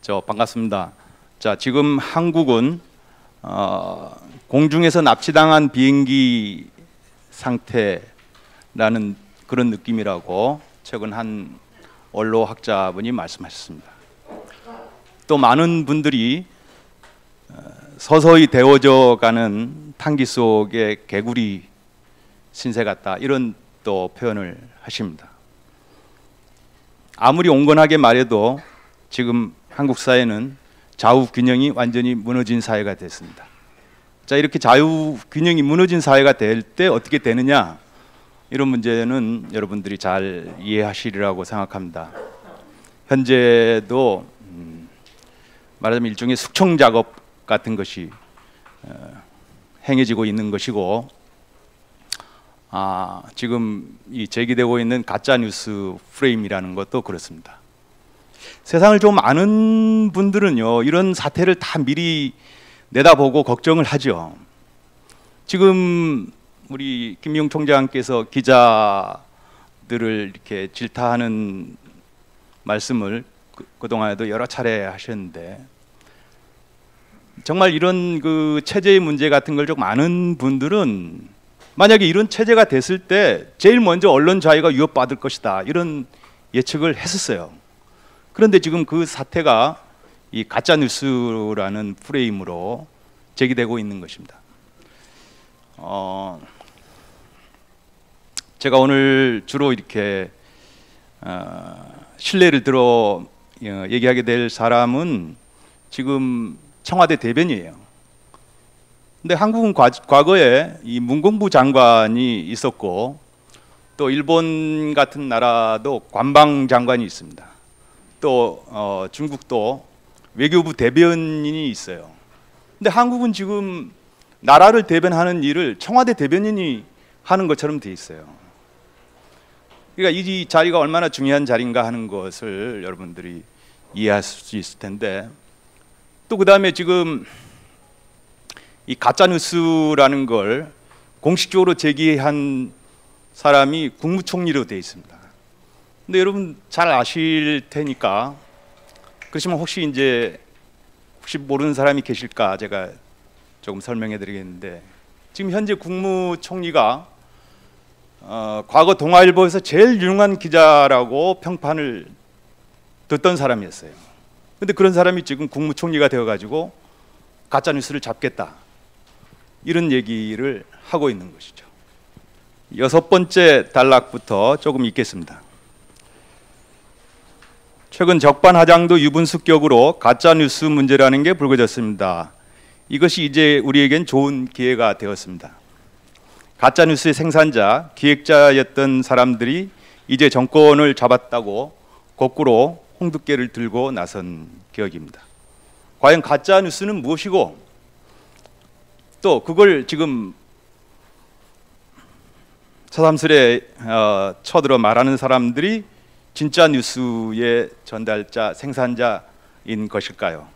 반갑습니다. 자, 지금 한국은 공중에서 납치당한 비행기 상태라는 그런 느낌이라고 최근 한 원로학자분이 말씀하셨습니다. 또 많은 분들이 서서히 데워져 가는 탄기 속의 개구리 신세 같다, 이런 또 표현을 하십니다. 아무리 온건하게 말해도 지금 한국 사회는 좌우 균형이 완전히 무너진 사회가 됐습니다. 자, 이렇게 좌우 균형이 무너진 사회가 될 때 어떻게 되느냐, 이런 문제는 여러분들이 잘 이해하시리라고 생각합니다. 현재도 말하자면 일종의 숙청 작업 같은 것이 행해지고 있는 것이고, 지금 이 제기되고 있는 가짜 뉴스 프레임이라는 것도 그렇습니다. 세상을 좀 아는 분들은요, 이런 사태를 다 미리 내다보고 걱정을 하죠. 지금 우리 김미용 총장께서 기자들을 이렇게 질타하는 말씀을 그동안에도 여러 차례 하셨는데, 정말 이런 그 체제의 문제 같은 걸 좀 아는 분들은 만약에 이런 체제가 됐을 때 제일 먼저 언론 자유가 위협받을 것이다, 이런 예측을 했었어요. 그런데 지금 그 사태가 이 가짜 뉴스라는 프레임으로 제기되고 있는 것입니다. 제가 오늘 주로 이렇게 신뢰를 들어 얘기하게 될 사람은 지금 청와대 대변이에요. 근데 한국은 과거에 이 문공부 장관이 있었고, 또 일본 같은 나라도 관방 장관이 있습니다. 또 중국도 외교부 대변인이 있어요. 근데 한국은 지금 나라를 대변하는 일을 청와대 대변인이 하는 것처럼 돼 있어요. 그러니까 이 자리가 얼마나 중요한 자리인가 하는 것을 여러분들이 이해할 수 있을 텐데, 또 그 다음에 지금 이 가짜 뉴스라는 걸 공식적으로 제기한 사람이 국무총리로 돼 있습니다. 근데 여러분 잘 아실 테니까, 그렇지만 혹시 모르는 사람이 계실까 제가 조금 설명해 드리겠는데, 지금 현재 국무총리가 과거 동아일보에서 제일 유능한 기자라고 평판을 듣던 사람이었어요. 근데 그런 사람이 지금 국무총리가 되어 가지고 가짜 뉴스를 잡겠다, 이런 얘기를 하고 있는 것이죠. 6번째 단락부터 조금 읽겠습니다. 최근 적반하장도 유분수격으로 가짜 뉴스 문제라는 게 불거졌습니다. 이것이 이제 우리에겐 좋은 기회가 되었습니다. 가짜 뉴스의 생산자, 기획자였던 사람들이 이제 정권을 잡았다고 거꾸로 홍두깨를 들고 나선 격입니다. 과연 가짜 뉴스는 무엇이고, 또 그걸 지금 새삼스레 쳐들어 말하는 사람들이 진짜 뉴스의 전달자, 생산자인 것일까요?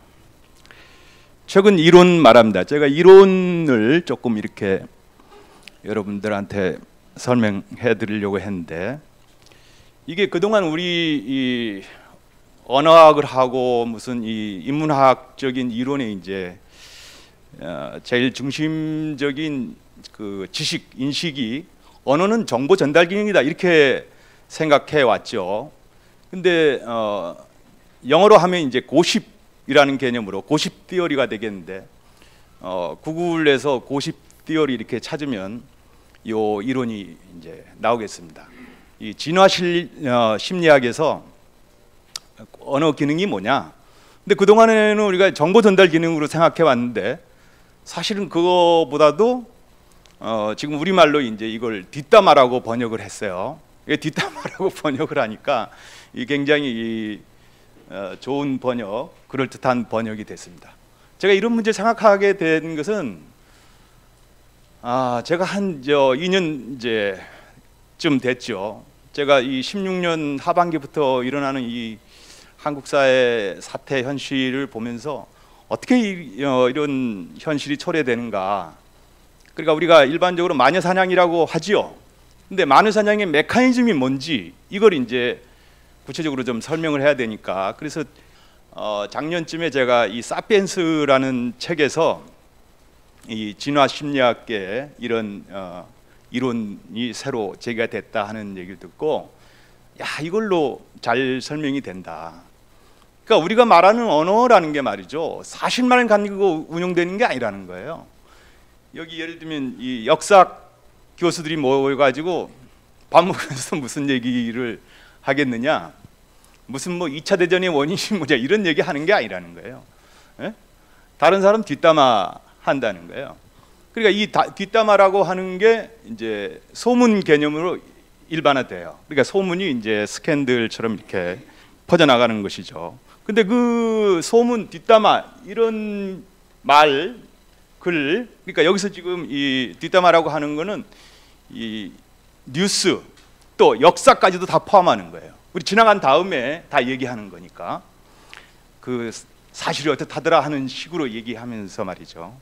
최근 이론 말합니다. 제가 이론을 조금 이렇게 여러분들한테 설명해 드리려고 했는데, 이게 그동안 우리 이 언어학을 하고 무슨 이 인문학적인 이론의 이제 제일 중심적인 그 지식, 인식이 언어는 정보 전달 기능이다, 이렇게 생각해 왔죠. 근데 영어로 하면 이제 고십이라는 개념으로 고십 티어리가 되겠는데, 구글에서 고십 티어리 이렇게 찾으면 요 이론이 이제 나오겠습니다. 이 진화 심리학에서 언어 기능이 뭐냐? 근데 그 동안에는 우리가 정보 전달 기능으로 생각해 왔는데, 사실은 그거보다도 지금 우리말로 이제 이걸 뒷담화라고 번역을 했어요. 뒷담화라고 번역을 하니까 이 굉장히 좋은 번역, 그럴듯한 번역이 됐습니다. 제가 이런 문제 생각하게 된 것은 제가 한 2년 이제쯤 됐죠. 제가 이 16년 하반기부터 일어나는 이 한국 사회 사태 현실을 보면서 어떻게 이런 현실이 초래되는가. 그러니까 우리가 일반적으로 마녀 사냥이라고 하지요. 근데 마녀 사냥의 메커니즘이 뭔지 이걸 이제 구체적으로 좀 설명을 해야 되니까, 그래서 작년쯤에 제가 이 사피엔스라는 책에서 이 진화 심리학계 이런 이론이 새로 제기가 됐다 하는 얘기를 듣고 야 이걸로 잘 설명이 된다. 그러니까 우리가 말하는 언어라는 게 말이죠 사실만을 가지고 운영되는 게 아니라는 거예요. 여기 예를 들면 이 역사 교수들이 모여가지고 밥 먹으면서 무슨 얘기를 하겠느냐, 무슨 뭐 2차 대전의 원인이 뭐냐 이런 얘기 하는 게 아니라는 거예요. 예? 다른 사람 뒷담화 한다는 거예요. 그러니까 이 뒷담화라고 하는 게 이제 소문 개념으로 일반화돼요. 그러니까 소문이 이제 스캔들처럼 이렇게 퍼져나가는 것이죠. 근데 그 소문, 뒷담화 이런 말, 글, 그러니까 여기서 지금 이 뒷담화라고 하는 거는 이 뉴스 또 역사까지도 다 포함하는 거예요. 우리 지나간 다음에 다 얘기하는 거니까 그 사실이 어떻다더라 하는 식으로 얘기하면서 말이죠.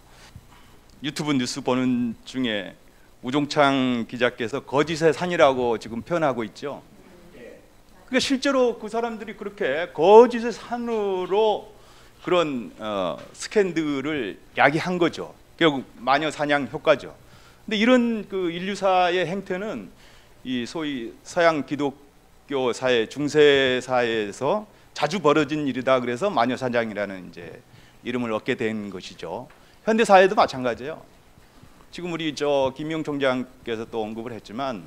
유튜브 뉴스 보는 중에 우종창 기자께서 거짓의 산이라고 지금 표현하고 있죠. 그러니까 실제로 그 사람들이 그렇게 거짓의 산으로 그런 스캔들을 야기한 거죠. 결국 마녀 사냥 효과죠. 근데 이런 그 인류사의 행태는 이 소위 서양 기독교 사회, 중세 사회에서 자주 벌어진 일이다. 그래서 마녀 사냥이라는 이제 이름을 얻게 된 것이죠. 현대 사회도 마찬가지예요. 지금 우리 김영 총장께서 또 언급을 했지만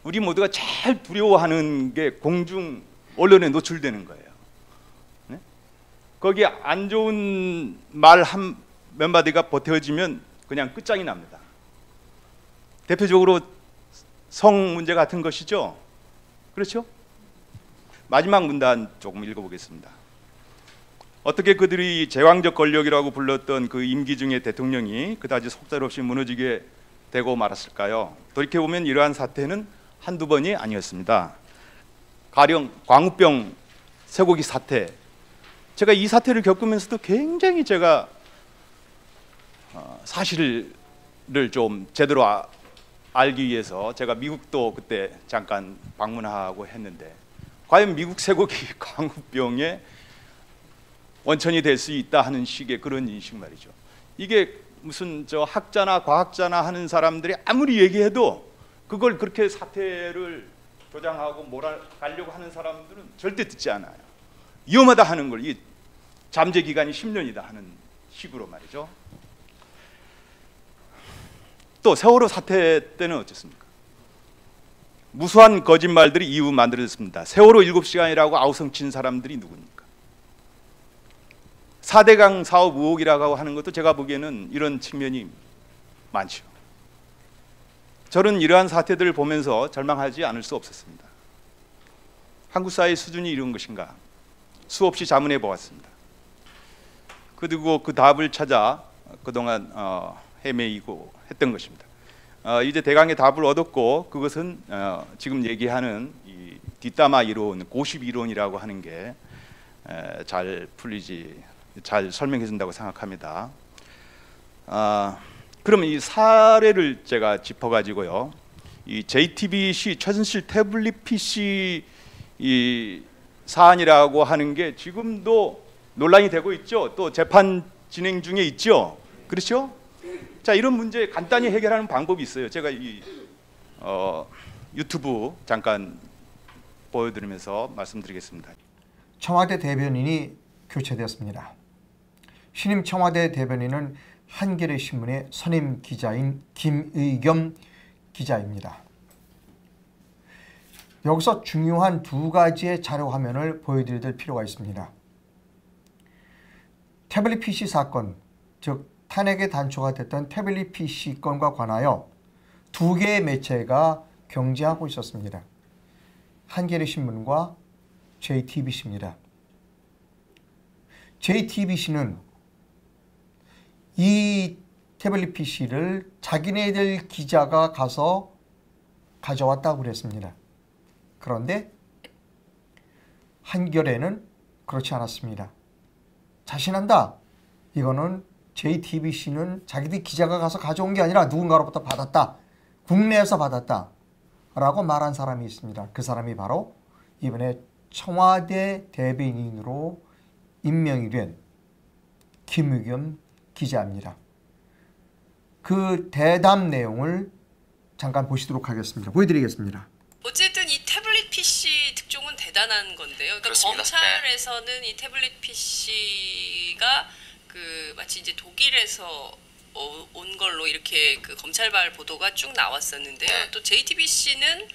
우리 모두가 제일 두려워하는 게 공중 언론에 노출되는 거예요. 네? 거기에 안 좋은 말 몇 마디가 버텨지면 그냥 끝장이 납니다. 대표적으로 성 문제 같은 것이죠. 그렇죠? 마지막 문단 조금 읽어보겠습니다. 어떻게 그들이 제왕적 권력이라고 불렀던 그 임기 중에 대통령이 그다지 속절없이 무너지게 되고 말았을까요? 돌이켜보면 이러한 사태는 한두 번이 아니었습니다. 가령 광우병 쇠고기 사태, 제가 이 사태를 겪으면서도 굉장히 제가 사실을 좀 제대로 알기 위해서 제가 미국도 그때 잠깐 방문하고 했는데 과연 미국 쇠고기 광우병의 원천이 될 수 있다 하는 식의 그런 인식 말이죠. 이게 무슨 학자나 과학자나 하는 사람들이 아무리 얘기해도 그걸 그렇게 사태를 조장하고 몰아가려고 하는 사람들은 절대 듣지 않아요. 위험하다 하는 걸, 이 잠재 기간이 10년이다 하는 식으로 말이죠. 또 세월호 사태 때는 어쨌습니까? 무수한 거짓말들이 이후 만들어졌습니다. 세월호 7시간이라고 아우성친 사람들이 누굽니까? 4대강 사업 의혹이라고 하는 것도 제가 보기에는 이런 측면이 많죠. 저는 이러한 사태들을 보면서 절망하지 않을 수 없었습니다. 한국 사회의 수준이 이런 것인가 수없이 자문해 보았습니다. 그리고 그 답을 찾아 그동안 헤매이고 했던 것입니다. 이제 대강의 답을 얻었고 그것은 지금 얘기하는 이 뒷담화 이론, 고십 이론이라고 하는 게 잘 설명해 준다고 생각합니다. 그러면 이 사례를 제가 짚어가지고요. 이 JTBC 최순실 태블릿 PC 이 사안이라고 하는 게 지금도 논란이 되고 있죠. 또 재판 진행 중에 있죠. 그렇죠? 자, 이런 문제 간단히 해결하는 방법이 있어요. 제가 이 유튜브 잠깐 보여드리면서 말씀드리겠습니다. 청와대 대변인이 교체되었습니다. 신임 청와대 대변인은 한겨레 신문의 선임 기자인 김의겸 기자입니다. 여기서 중요한 두 가지의 자료 화면을 보여드릴 필요가 있습니다. 태블릿 PC 사건, 즉 탄핵의 단초가 됐던 태블릿 PC 건과 관하여 두 개의 매체가 경쟁하고 있었습니다. 한겨레 신문과 JTBC입니다. JTBC는 이 태블릿 PC를 자기네들 기자가 가서 가져왔다고 그랬습니다. 그런데 한겨레는 그렇지 않았습니다. 자신한다. 이거는 JTBC는 자기들 기자가 가서 가져온 게 아니라 누군가로부터 받았다. 국내에서 받았다. 라고 말한 사람이 있습니다. 그 사람이 바로 이번에 청와대 대변인으로 임명이 된 김의겸 기자입니다. 그 대담 내용을 잠깐 보시도록 하겠습니다. 보여드리겠습니다. 어쨌든 이 태블릿 PC 특종은 대단한 건데요. 그러니까 그렇습니다. 검찰에서는 이 태블릿 PC가 그 마치 이제 독일에서 온 걸로 이렇게 그 검찰발 보도가 쭉 나왔었는데요. 네. 또 JTBC는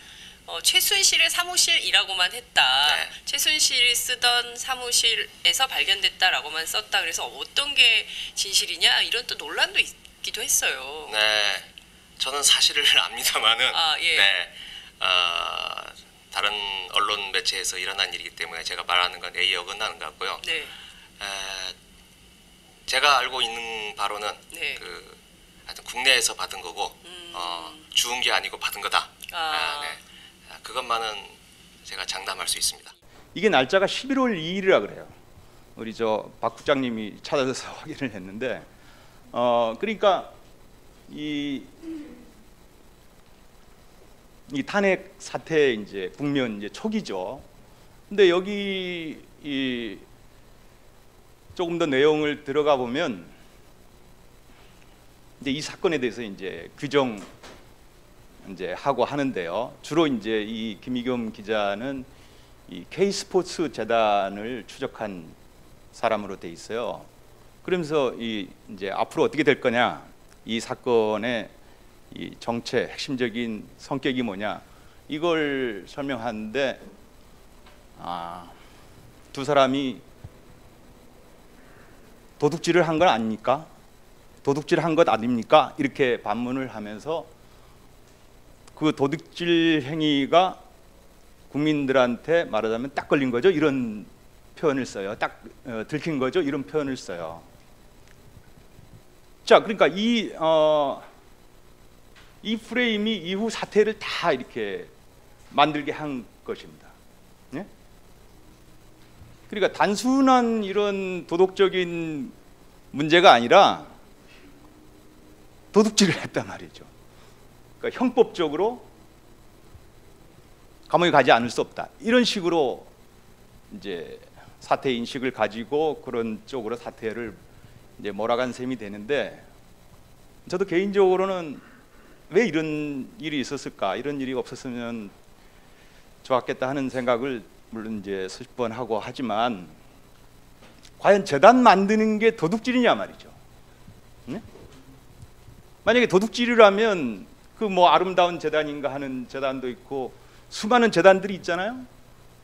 최순실의 사무실이라고만 했다. 네. 최순실이 쓰던 사무실에서 발견됐다라고만 썼다. 그래서 어떤 게 진실이냐 이런 또 논란도 있기도 했어요. 네, 저는 사실을 압니다만은 아, 예. 네, 다른 언론 매체에서 일어난 일이기 때문에 제가 말하는 건 예의 어긋나는 것 같고요. 네. 제가 알고 있는 바로는 네. 그 하여튼 국내에서 받은 거고 주운 게 아니고 받은 거다. 네. 그것만은 제가 장담할 수 있습니다. 이게 날짜가 11월 2일이라 그래요. 우리 저 박 국장님이 찾아서 확인을 했는데, 그러니까 이 탄핵 사태 이제 국면 이제 초기죠. 근데 여기 이 조금 더 내용을 들어가 보면 이제 이 사건에 대해서 이제 규정 이제 하고 하는데요. 주로 이제 이 김의겸 기자는 이 K스포츠 재단을 추적한 사람으로 돼 있어요. 그러면서 이 이제 앞으로 어떻게 될 거냐, 이 사건의 이 정체, 핵심적인 성격이 뭐냐, 이걸 설명하는데, 두 사람이 도둑질을 한 건 아닙니까? 도둑질 한 것 아닙니까? 이렇게 반문을 하면서 그 도둑질 행위가 국민들한테 말하자면 딱 걸린 거죠, 이런 표현을 써요. 딱 들킨 거죠, 이런 표현을 써요. 자, 그러니까 이 프레임이 이후 사태를 다 이렇게 만들게 한 것입니다. 네? 그러니까 단순한 이런 도덕적인 문제가 아니라 도둑질을 했단 말이죠. 그러니까 형법적으로 감옥에 가지 않을 수 없다, 이런 식으로 이제 사태 인식을 가지고 그런 쪽으로 사태를 이제 몰아간 셈이 되는데, 저도 개인적으로는 왜 이런 일이 있었을까, 이런 일이 없었으면 좋았겠다 하는 생각을 물론 이제 수십 번 하고 하지만, 과연 재단 만드는 게 도둑질이냐 말이죠. 네? 만약에 도둑질이라면 그 뭐 아름다운 재단인가 하는 재단도 있고 수많은 재단들이 있잖아요.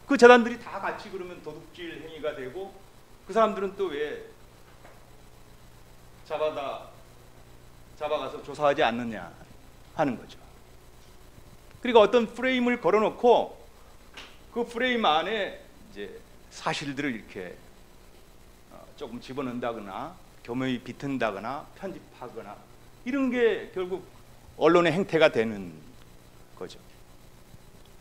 그 재단들이 다 같이 그러면 도둑질 행위가 되고, 그 사람들은 또 왜 잡아가서 조사하지 않느냐 하는 거죠. 그러니까 어떤 프레임을 걸어놓고 그 프레임 안에 이제 사실들을 이렇게 조금 집어넣는다거나 교묘히 비튼다거나 편집하거나, 이런 게 결국 언론의 행태가 되는 거죠.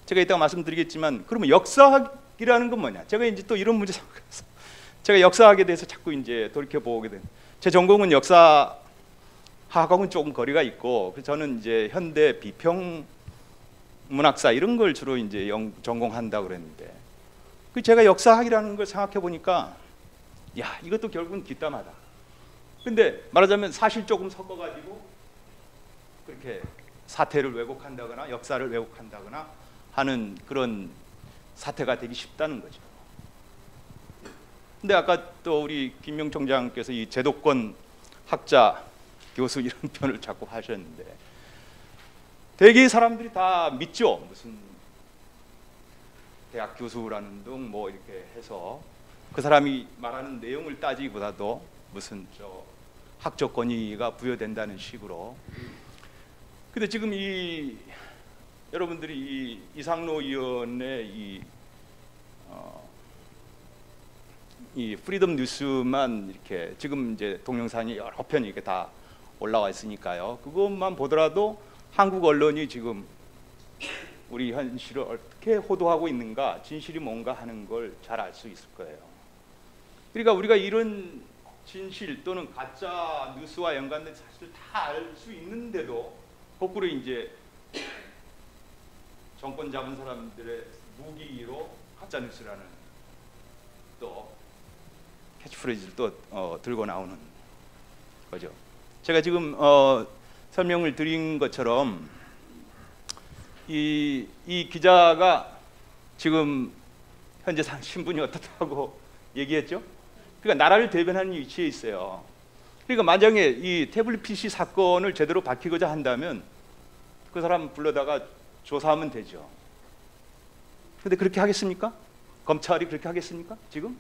제가 이따가 말씀드리겠지만, 그러면 역사학이라는 건 뭐냐? 제가 이제 또 이런 문제 생각해서 제가 역사학에 대해서 자꾸 이제 돌이켜 보게 된. 제 전공은 역사학하고는 조금 거리가 있고, 그래서 저는 이제 현대 비평 문학사 이런 걸 주로 이제 전공한다고 그랬는데, 그 제가 역사학이라는 걸 생각해 보니까, 야, 이것도 결국은 뒷담화다. 근데 말하자면 사실 조금 섞어가지고 그렇게 사태를 왜곡한다거나 역사를 왜곡한다거나 하는 그런 사태가 되기 쉽다는 거죠. 근데 아까 또 우리 김명 총장께서 이 제도권 학자 교수 이런 표현을 자꾸 하셨는데, 대개의 사람들이 다 믿죠. 무슨 대학 교수라는 등 뭐 이렇게 해서 그 사람이 말하는 내용을 따지기보다도 무슨 저 학적 권위가 부여된다는 식으로. 근데 지금 이 여러분들이 이 이상로 의원의 이 프리덤 뉴스만 이렇게 지금 이제 동영상이 여러 편이 이렇게 다 올라와 있으니까요. 그것만 보더라도 한국 언론이 지금 우리 현실을 어떻게 호도하고 있는가, 진실이 뭔가 하는 걸 잘 알 수 있을 거예요. 그러니까 우리가 이런 진실 또는 가짜 뉴스와 연관된 사실을 다 알 수 있는데도 거꾸로 이제 정권 잡은 사람들의 무기로 가짜 뉴스라는 또 캐치프레이즈를 또 들고 나오는 거죠. 제가 지금 설명을 드린 것처럼 이 기자가 지금 현재 신분이 어떻다고 얘기했죠? 그러니까 나라를 대변하는 위치에 있어요. 그러니까 만약에 이 태블릿 PC 사건을 제대로 밝히고자 한다면 그 사람 불러다가 조사하면 되죠. 근데 그렇게 하겠습니까? 검찰이 그렇게 하겠습니까? 지금?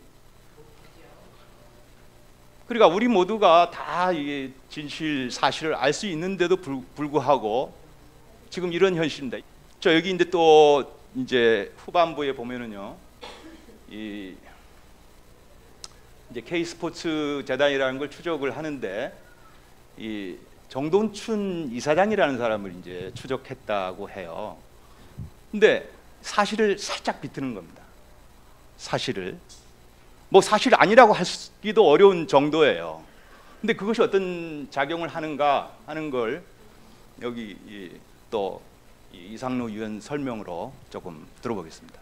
그러니까 우리 모두가 다 이게 진실 사실을 알 수 있는데도 불구하고 지금 이런 현실입니다. 저 여기 이제 또 이제 후반부에 보면은요, 이 이제 K스포츠 재단이라는 걸 추적을 하는데 이 정동춘 이사장이라는 사람을 이제 추적했다고 해요. 근데 사실을 살짝 비트는 겁니다. 사실을 뭐 사실 아니라고 하기도 어려운 정도예요. 근데 그것이 어떤 작용을 하는가 하는 걸 여기 또 이상로 위원 설명으로 조금 들어보겠습니다.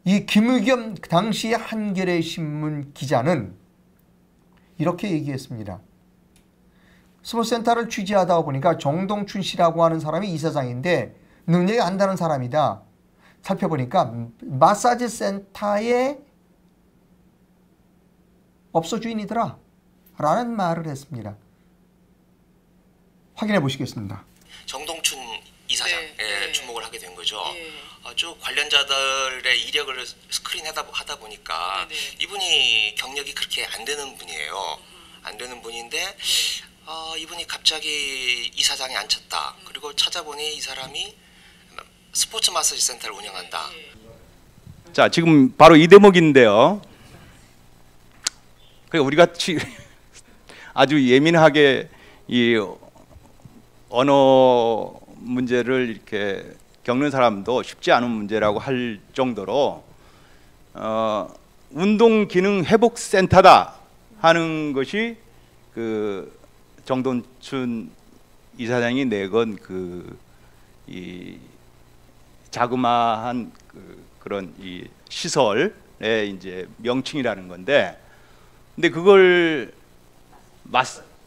이 김의겸 당시 한겨레 신문 기자는 이렇게 얘기했습니다. 스포츠센터를 취재하다 보니까 정동춘 씨라고 하는 사람이 이사장인데 능력이 안 다는 사람이다. 살펴보니까 마사지 센터의 업소 주인이더라 라는 말을 했습니다. 확인해 보시겠습니다. 정동춘 이사장에 네. 주목을 하게 된 거죠. 네. 쭉 관련자들의 이력을 스크린하다 보니까 네. 이분이 경력이 그렇게 안 되는 분이에요. 안 되는 분인데 이분이 갑자기 이사장에 앉혔다. 그리고 찾아보니 이 사람이 스포츠 마사지 센터를 운영한다. 자, 지금 바로 이 대목인데요. 그러니까 우리 같이 아주 예민하게 이 언어 문제를 이렇게 겪는 사람도 쉽지 않은 문제라고 할 정도로 운동기능회복센터다 하는 것이 그 정동춘 이사장이 내건 이 자그마한 그런 이 시설의 이제 명칭이라는 건데, 근데 그걸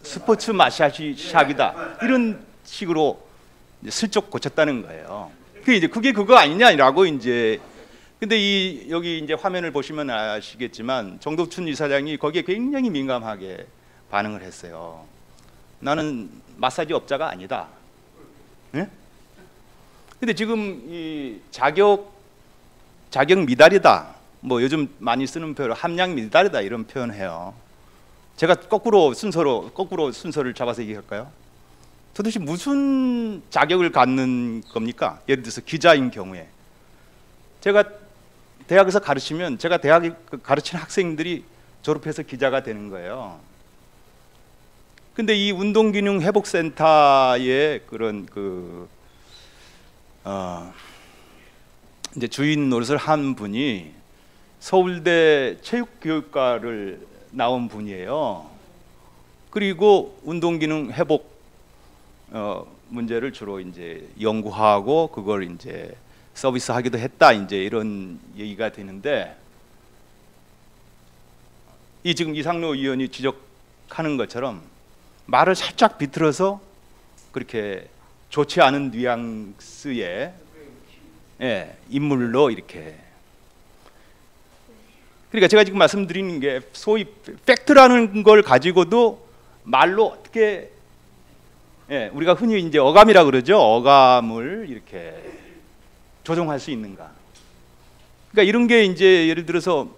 스포츠 마사지 샵이다 이런 식으로 슬쩍 고쳤다는 거예요. 그게 그거 아니냐라고 이제. 근데 여기 이제 화면을 보시면 아시겠지만 정동춘 이사장이 거기에 굉장히 민감하게 반응을 했어요. 나는 마사지 업자가 아니다. 네? 근데 지금 이 자격 미달이다. 뭐 요즘 많이 쓰는 표현 함량 미달이다 이런 표현해요. 제가 거꾸로 순서를 잡아서 얘기할까요? 도대체 무슨 자격을 갖는 겁니까? 예를 들어서 기자인 경우에 제가 대학에서 가르치면 제가 대학에 가르치는 학생들이 졸업해서 기자가 되는 거예요. 근데 이 운동기능회복센터의 그런 이제 주인 노릇을 한 분이 서울대 체육교육과를 나온 분이에요. 그리고 운동기능회복 문제를 주로 이제 연구하고 그걸 이제 서비스하기도 했다. 이제 이런 얘기가 되는데, 지금 이상로 의원이 지적하는 것처럼 말을 살짝 비틀어서 그렇게 좋지 않은 뉘앙스의 인물로 이렇게. 그러니까 제가 지금 말씀드리는 게 소위 팩트라는 걸 가지고도 말로 어떻게 우리가 흔히 이제 어감이라 그러죠. 어감을 이렇게 조정할 수 있는가. 그러니까 이런 게 이제 예를 들어서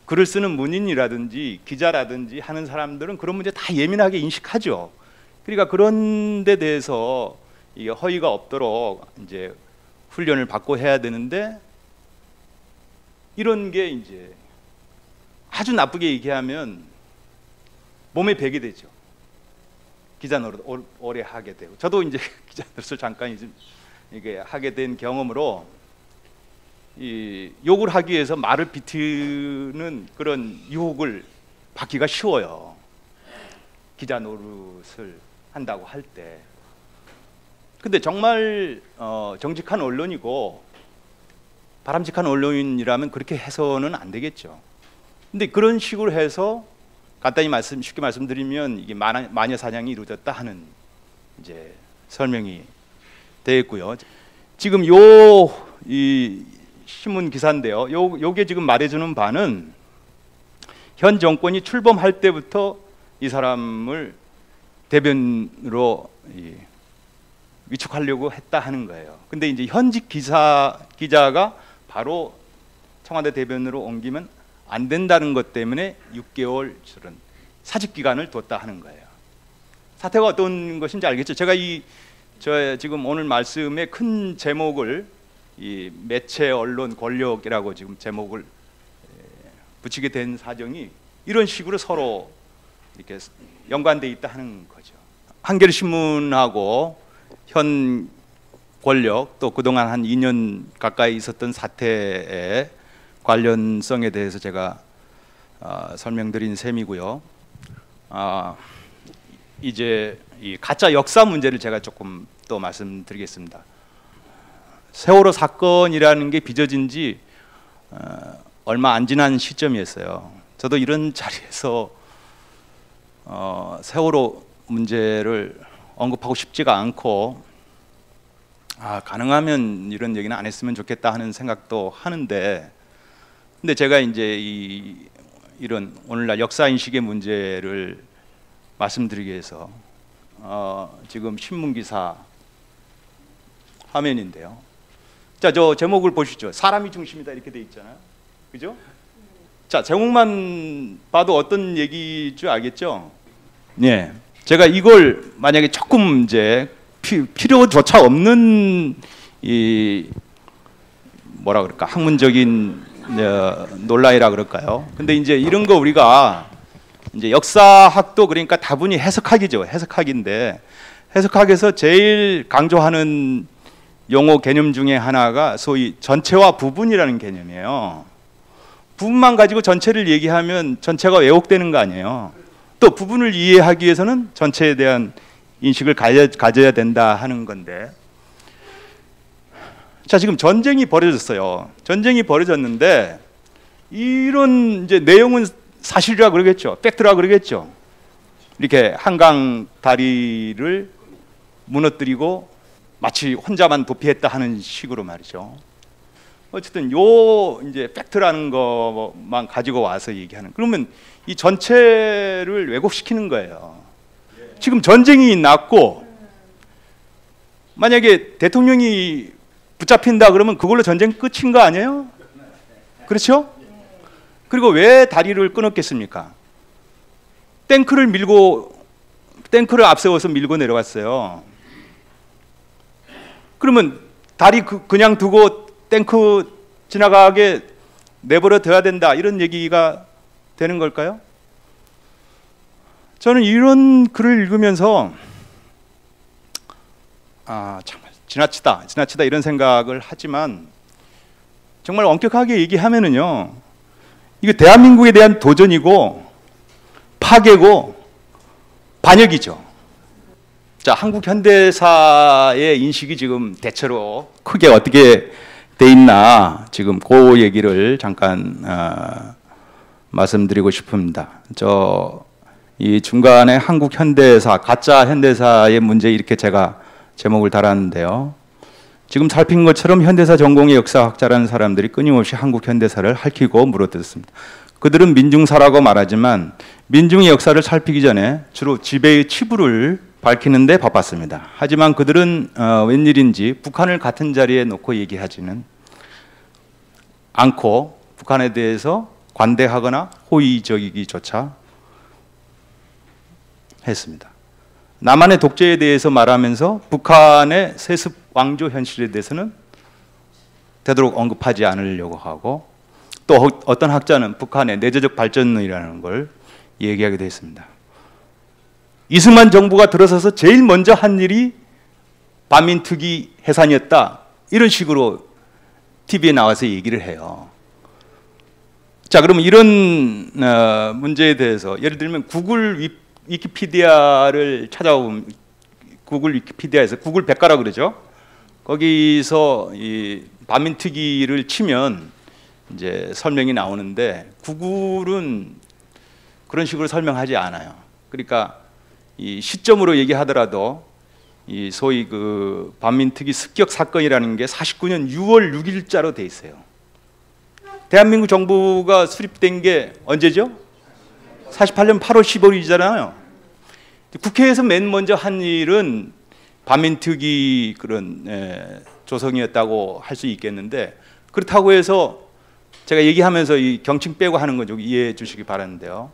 글을 쓰는 문인이라든지 기자라든지 하는 사람들은 그런 문제 다 예민하게 인식하죠. 그러니까 그런 데 대해서 이게 허위가 없도록 이제 훈련을 받고 해야 되는데, 이런 게 이제 아주 나쁘게 얘기하면 몸에 배게 되죠. 기자 노릇 오래 하게 되고, 저도 이제 기자 노릇을 잠깐 이게 하게 된 경험으로 이 욕을 하기 위해서 말을 비트는 그런 유혹을 받기가 쉬워요. 기자 노릇을 한다고 할 때. 근데 정말 정직한 언론이고 바람직한 언론이라면 그렇게 해서는 안 되겠죠. 근데 그런 식으로 해서 간단히 쉽게 말씀드리면 이게 마녀 사냥이 이루어졌다 하는 이제 설명이 되겠고요. 지금 이 신문 기사인데요. 요게 지금 말해주는 바는 현 정권이 출범할 때부터 이 사람을 대변으로 위촉하려고 했다 하는 거예요. 근데 이제 현직 기자가 바로 청와대 대변으로 옮기면 안 된다는 것 때문에 6개월 저런 사직 기간을 뒀다 하는 거예요. 사태가 어떤 것인지 알겠죠? 제가 저 지금 오늘 말씀의 큰 제목을 이 매체 언론 권력이라고 지금 제목을 붙이게 된 사정이 이런 식으로 서로 이렇게 연관돼 있다 하는 거죠. 한겨레신문하고 현 권력 또 그동안 한 2년 가까이 있었던 사태의 관련성에 대해서 제가 설명드린 셈이고요. 이제 이 가짜 역사 문제를 제가 조금 또 말씀드리겠습니다. 세월호 사건이라는 게 빚어진 지 얼마 안 지난 시점이었어요. 저도 이런 자리에서 세월호 문제를 언급하고 싶지가 않고 가능하면 이런 얘기는 안 했으면 좋겠다 하는 생각도 하는데, 근데 제가 이제 이런 오늘날 역사 인식의 문제를 말씀드리기 위해서 지금 신문 기사 화면인데요. 자, 저 제목을 보시죠. 사람이 중심이다 이렇게 돼 있잖아요. 그죠? 자, 제목만 봐도 어떤 얘기인 줄 알겠죠? 네. 제가 이걸 만약에 조금 이제 필요조차 없는 이 뭐라 그럴까 학문적인 논란이라 그럴까요? 근데 이제 이런 거 우리가 이제 역사학도 그러니까 다분히 해석학이죠. 해석학인데 해석학에서 제일 강조하는 용어 개념 중에 하나가 소위 전체와 부분이라는 개념이에요. 부분만 가지고 전체를 얘기하면 전체가 왜곡되는 거 아니에요. 또 부분을 이해하기 위해서는 전체에 대한 인식을 가져야 된다 하는 건데, 자, 지금 전쟁이 벌어졌어요. 전쟁이 벌어졌는데 이런 이제 내용은 사실이라 그러겠죠. 팩트라 그러겠죠. 이렇게 한강 다리를 무너뜨리고 마치 혼자만 도피했다 하는 식으로 말이죠. 어쨌든 요 이제 팩트라는 것만 가지고 와서 얘기하는. 그러면 이 전체를 왜곡시키는 거예요. 지금 전쟁이 났고 만약에 대통령이 붙잡힌다 그러면 그걸로 전쟁 끝인 거 아니에요? 그렇죠? 그리고 왜 다리를 끊었겠습니까? 탱크를 앞세워서 밀고 내려갔어요. 그러면 다리 그냥 두고 탱크 지나가게 내버려 둬야 된다 이런 얘기가 되는 걸까요? 저는 이런 글을 읽으면서 참 지나치다 이런 생각을 하지만 정말 엄격하게 얘기하면은요, 이거 대한민국에 대한 도전이고 파괴고 반역이죠. 자, 한국 현대사의 인식이 지금 대체로 크게 어떻게 돼 있나 지금 그 얘기를 잠깐 말씀드리고 싶습니다. 이 중간에 한국 현대사, 가짜 현대사의 문제 이렇게 제가 제목을 달았는데요. 지금 살핀 것처럼 현대사 전공의 역사학자라는 사람들이 끊임없이 한국 현대사를 핥히고 물어뜯습니다. 그들은 민중사라고 말하지만 민중의 역사를 살피기 전에 주로 지배의 치부를 밝히는 데 바빴습니다. 하지만 그들은 웬일인지 북한을 같은 자리에 놓고 얘기하지는 않고 북한에 대해서 관대하거나 호의적이기조차 했습니다. 남한의 독재에 대해서 말하면서 북한의 세습 왕조 현실에 대해서는 되도록 언급하지 않으려고 하고, 또 어떤 학자는 북한의 내재적 발전이라는 걸 얘기하기도 했습니다. 이승만 정부가 들어서서 제일 먼저 한 일이 반민특위 해산이었다 이런 식으로 TV에 나와서 얘기를 해요. 자, 그러면 이런 문제에 대해서 예를 들면 구글 위키피디아를 찾아보면 구글 위키피디아에서 구글 백과라 그러죠. 거기서 이 반민특위를 치면 이제 설명이 나오는데 구글은 그런 식으로 설명하지 않아요. 그러니까 이 시점으로 얘기하더라도 이 소위 그 반민특위 습격 사건이라는 게 49년 6월 6일자로 돼 있어요. 대한민국 정부가 수립된 게 언제죠? 48년 8월 15일이잖아요. 국회에서 맨 먼저 한 일은 반민특위 그런 조성이었다고 할 수 있겠는데, 그렇다고 해서 제가 얘기하면서 이 경칭 빼고 하는 거 좀 이해해 주시기 바라는데요.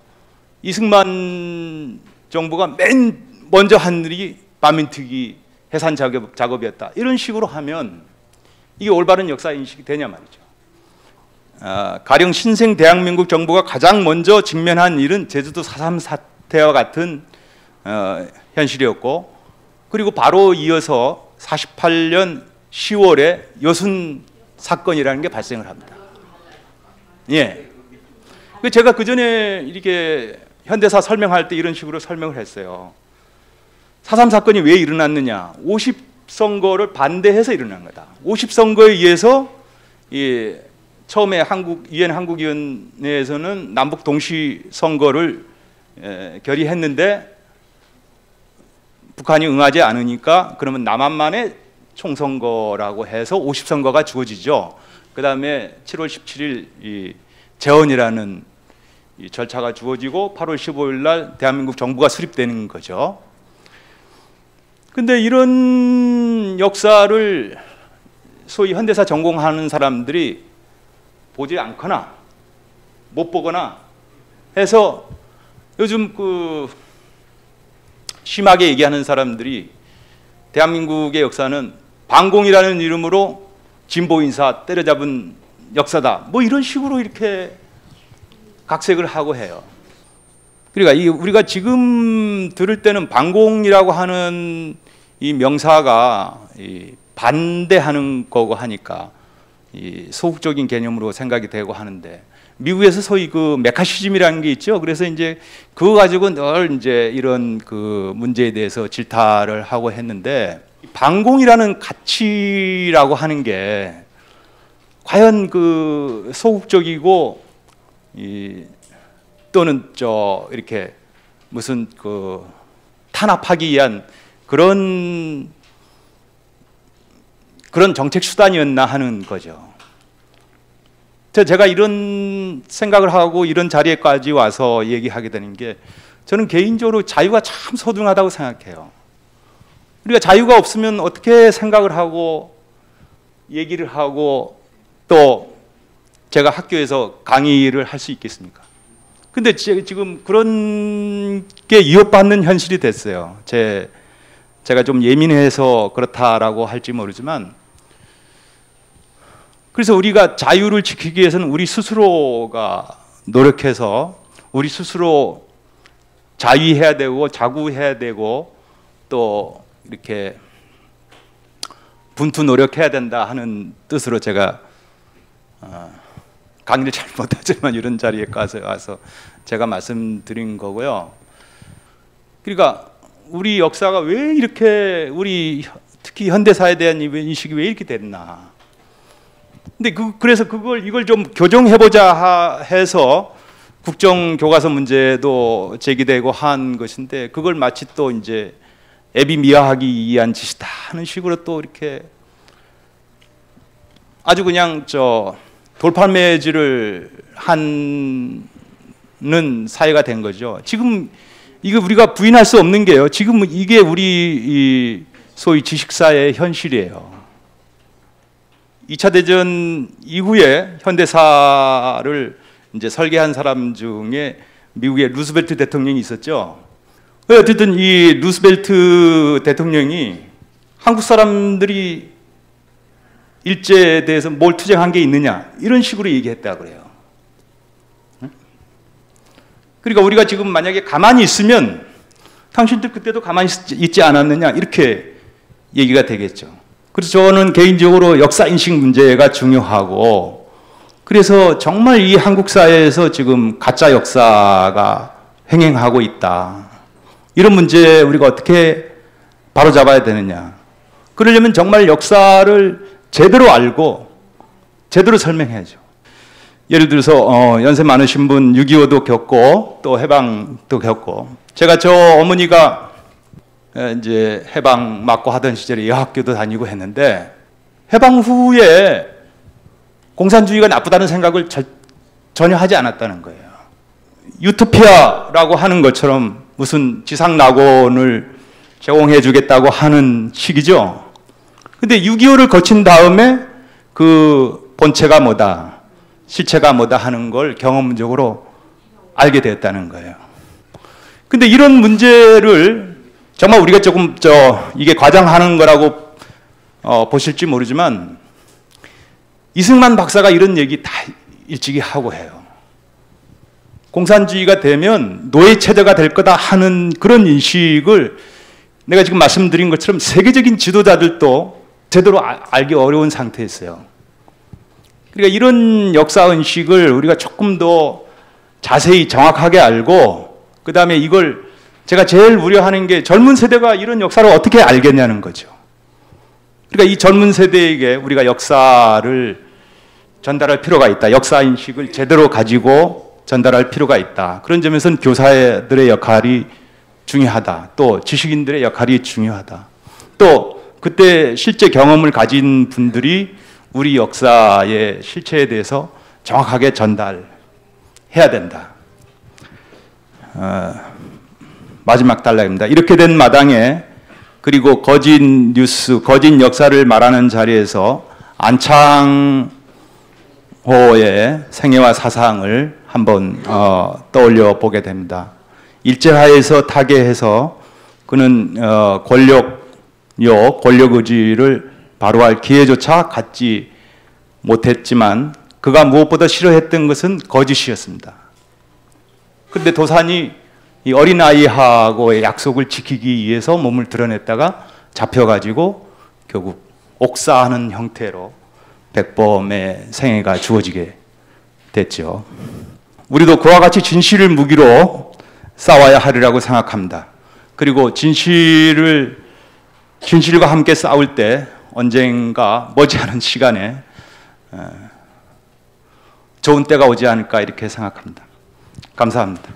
이승만 정부가 맨 먼저 한 일이 반민특위 해산 작업이었다. 이런 식으로 하면 이게 올바른 역사 인식이 되냐 말이죠. 가령 신생 대한민국 정부가 가장 먼저 직면한 일은 제주도 4.3 사태와 같은 현실이었고, 그리고 바로 이어서 48년 10월에 여순 사건이라는 게 발생을 합니다. 예. 제가 그 전에 이렇게 현대사 설명할 때 이런 식으로 설명을 했어요. 4.3 사건이 왜 일어났느냐? 50선거를 반대해서 일어난 거다. 50선거에 의해서 처음에 유엔 한국위원회에서는 남북 동시 선거를 결의했는데 북한이 응하지 않으니까 그러면 남한만의 총선거라고 해서 50선거가 주어지죠. 그 다음에 7월 17일 이 재헌이라는 이 절차가 주어지고 8월 15일 날 대한민국 정부가 수립되는 거죠. 근데 이런 역사를 소위 현대사 전공하는 사람들이 보지 않거나 못 보거나 해서 요즘 그 심하게 얘기하는 사람들이 대한민국의 역사는 반공이라는 이름으로 진보 인사 때려잡은 역사다. 뭐 이런 식으로 이렇게 각색을 하고 해요. 그러니까 우리가 지금 들을 때는 반공이라고 하는 이 명사가 반대하는 거고 하니까 소극적인 개념으로 생각이 되고 하는데, 미국에서 소위 그 메카시즘이라는 게 있죠. 그래서 이제 그거 가지고 늘 이제 이런 그 문제에 대해서 질타를 하고 했는데, 반공이라는 가치라고 하는 게 과연 그 소극적이고 또는 이렇게 무슨 그 탄압하기 위한 그런 정책 수단이었나 하는 거죠. 제가 이런 생각을 하고 이런 자리에까지 와서 얘기하게 되는 게, 저는 개인적으로 자유가 참 소중하다고 생각해요. 우리가 자유가 없으면 어떻게 생각을 하고 얘기를 하고 또 제가 학교에서 강의를 할 수 있겠습니까? 근데 지금 그런 게 위협받는 현실이 됐어요. 제가 좀 예민해서 그렇다라고 할지 모르지만, 그래서 우리가 자유를 지키기 위해서는 우리 스스로가 노력해서 우리 스스로 자위해야 되고 자구해야 되고 또 이렇게 분투 노력해야 된다 하는 뜻으로 제가 강의를 잘 못하지만 이런 자리에 와서 제가 말씀드린 거고요. 그러니까 우리 역사가 왜 이렇게 특히 현대사에 대한 인식이 왜 이렇게 됐나? 근데 그래서 이걸 좀 교정해보자 해서 국정교과서 문제도 제기되고 한 것인데, 그걸 마치 또 이제 애비미화하기 위한 짓이다 하는 식으로 또 이렇게 아주 그냥 돌팔매질을 하는 사회가 된 거죠. 지금 이거 우리가 부인할 수 없는 게요. 지금 이게 우리 소위 지식사의 현실이에요. 2차 대전 이후에 현대사를 이제 설계한 사람 중에 미국의 루스벨트 대통령이 있었죠. 어쨌든 이 루스벨트 대통령이 한국 사람들이 일제에 대해서 뭘 투쟁한 게 있느냐 이런 식으로 얘기했다 그래요. 그러니까 우리가 지금 만약에 가만히 있으면 당신들 그때도 가만히 있지 않았느냐 이렇게 얘기가 되겠죠. 그래서 저는 개인적으로 역사인식 문제가 중요하고, 그래서 정말 이 한국 사회에서 지금 가짜 역사가 횡행하고 있다. 이런 문제 우리가 어떻게 바로잡아야 되느냐. 그러려면 정말 역사를 제대로 알고 제대로 설명해야죠. 예를 들어서 연세 많으신 분 6.25도 겪고 또 해방도 겪고, 제가 저 어머니가 이제 해방 맞고 하던 시절에 여학교도 다니고 했는데, 해방 후에 공산주의가 나쁘다는 생각을 전혀 하지 않았다는 거예요. 유토피아라고 하는 것처럼 무슨 지상낙원을 제공해 주겠다고 하는 시기죠. 근데 6.25를 거친 다음에 그 본체가 뭐다, 실체가 뭐다 하는 걸 경험적으로 알게 됐다는 거예요. 근데 이런 문제를 정말 우리가 조금 이게 과장하는 거라고 보실지 모르지만, 이승만 박사가 이런 얘기 다 일찍이 하고 해요. 공산주의가 되면 노예체제가 될 거다 하는 그런 인식을 내가 지금 말씀드린 것처럼 세계적인 지도자들도 제대로 알기 어려운 상태였어요. 그러니까 이런 역사의식을 우리가 조금 더 자세히 정확하게 알고, 그 다음에 이걸 제가 제일 우려하는 게 젊은 세대가 이런 역사를 어떻게 알겠냐는 거죠. 그러니까 이 젊은 세대에게 우리가 역사를 전달할 필요가 있다. 역사인식을 제대로 가지고 전달할 필요가 있다. 그런 점에서는 교사들의 역할이 중요하다. 또 지식인들의 역할이 중요하다. 또 그때 실제 경험을 가진 분들이 우리 역사의 실체에 대해서 정확하게 전달해야 된다. 마지막 단락입니다. 이렇게 된 마당에, 그리고 거짓 뉴스, 거짓 역사를 말하는 자리에서 안창호의 생애와 사상을 한번 떠올려 보게 됩니다. 일제하에서 타계해서 그는 권력 의지를 바로할 기회조차 갖지 못했지만, 그가 무엇보다 싫어했던 것은 거짓이었습니다. 그런데 도산이 이 어린아이하고의 약속을 지키기 위해서 몸을 드러냈다가 잡혀가지고 결국 옥사하는 형태로 백범의 생애가 주어지게 됐죠. 우리도 그와 같이 진실을 무기로 싸워야 하리라고 생각합니다. 그리고 진실과 함께 싸울 때 언젠가 머지않은 시간에 좋은 때가 오지 않을까 이렇게 생각합니다. 감사합니다.